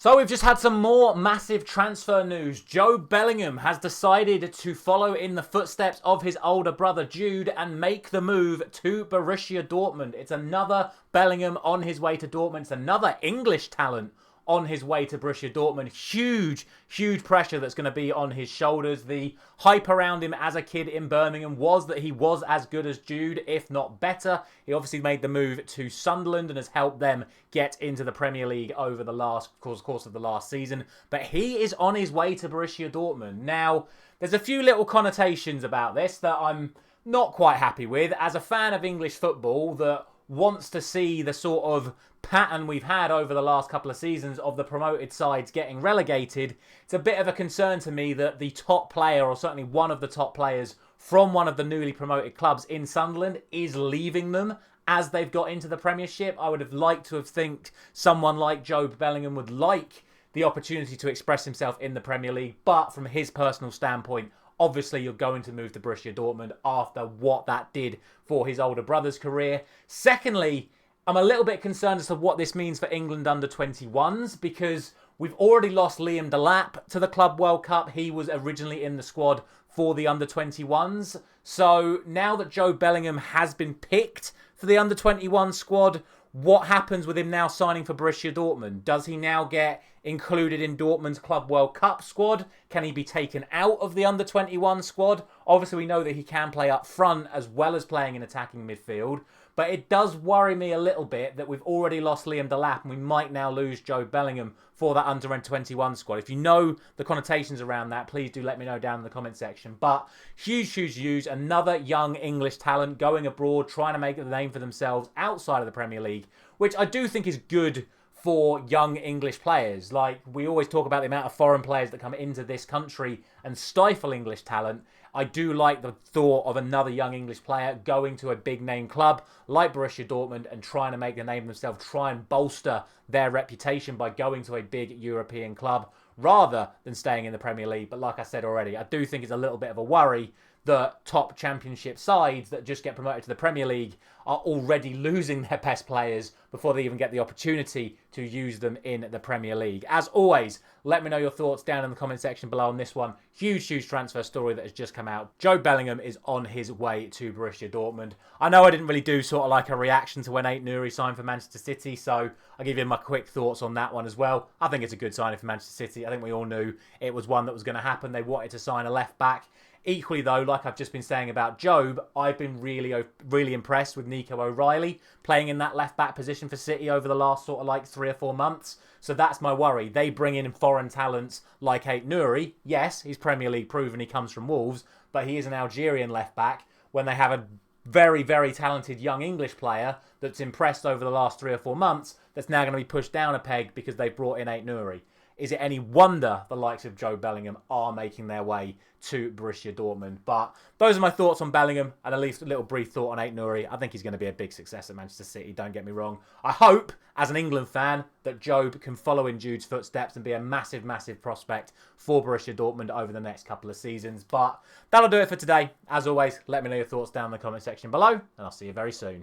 So we've just had some more massive transfer news. Jobe Bellingham has decided to follow in the footsteps of his older brother Jude and make the move to Borussia Dortmund. It's another Bellingham on his way to Dortmund. It's another English talent on his way to Borussia Dortmund. Huge pressure that's going to be on his shoulders. The hype around him as a kid in Birmingham was that he was as good as Jude, if not better. He obviously made the move to Sunderland and has helped them get into the Premier League over the course of the last season. But he is on his way to Borussia Dortmund. Now, there's a few little connotations about this that I'm not quite happy with. As a fan of English football that wants to see the sort of pattern we've had over the last couple of seasons of the promoted sides getting relegated, it's a bit of a concern to me that the top player, or certainly one of the top players from one of the newly promoted clubs in Sunderland, is leaving them as they've got into the Premiership. I would have liked to have think someone like Jobe Bellingham would like the opportunity to express himself in the Premier League, but from his personal standpoint, obviously, you're going to move to Borussia Dortmund after what that did for his older brother's career. Secondly, I'm a little bit concerned as to what this means for England under-21s, because we've already lost Liam Delap to the Club World Cup. He was originally in the squad for the under-21s. So now that Jobe Bellingham has been picked for the under-21 squad, what happens with him now signing for Borussia Dortmund? Does he now get included in Dortmund's Club World Cup squad? Can he be taken out of the under-21 squad? Obviously, we know that he can play up front as well as playing in attacking midfield. But it does worry me a little bit that we've already lost Liam Delap and we might now lose Jobe Bellingham for that under-21 squad. If you know the connotations around that, please do let me know down in the comment section. But huge news. Another young English talent going abroad, trying to make a name for themselves outside of the Premier League, which I do think is good for young English players. Like, we always talk about the amount of foreign players that come into this country and stifle English talent. I do like the thought of another young English player going to a big name club like Borussia Dortmund and trying to make a name for themselves, try and bolster their reputation by going to a big European club rather than staying in the Premier League. But like I said already, I do think it's a little bit of a worry that top championship sides that just get promoted to the Premier League are already losing their best players before they even get the opportunity to use them in the Premier League. As always, let me know your thoughts down in the comment section below on this one. Huge transfer story that has just come out. Jobe Bellingham is on his way to Borussia Dortmund. I know I didn't really do sort of like a reaction to when Aït-Nouri signed for Manchester City, so I'll give you my quick thoughts on that one as well. I think it's a good signing for Manchester City. I think we all knew it was one that was going to happen. They wanted to sign a left back. Equally though, like I've just been saying about Jobe, I've been really impressed with Nico O'Reilly playing in that left-back position for City over the last sort of like 3 or 4 months. So that's my worry. They bring in foreign talents like Aït-Nouri. Yes, he's Premier League proven, he comes from Wolves, but he is an Algerian left-back. When they have a very talented young English player that's impressed over the last 3 or 4 months, that's now going to be pushed down a peg because they've brought in Aït-Nouri. Is it any wonder the likes of Jobe Bellingham are making their way to Borussia Dortmund? But those are my thoughts on Bellingham, and at least a little brief thought on Aït-Nouri. I think he's going to be a big success at Manchester City, don't get me wrong. I hope, as an England fan, that Jobe can follow in Jude's footsteps and be a massive prospect for Borussia Dortmund over the next couple of seasons. But that'll do it for today. As always, let me know your thoughts down in the comment section below, and I'll see you very soon.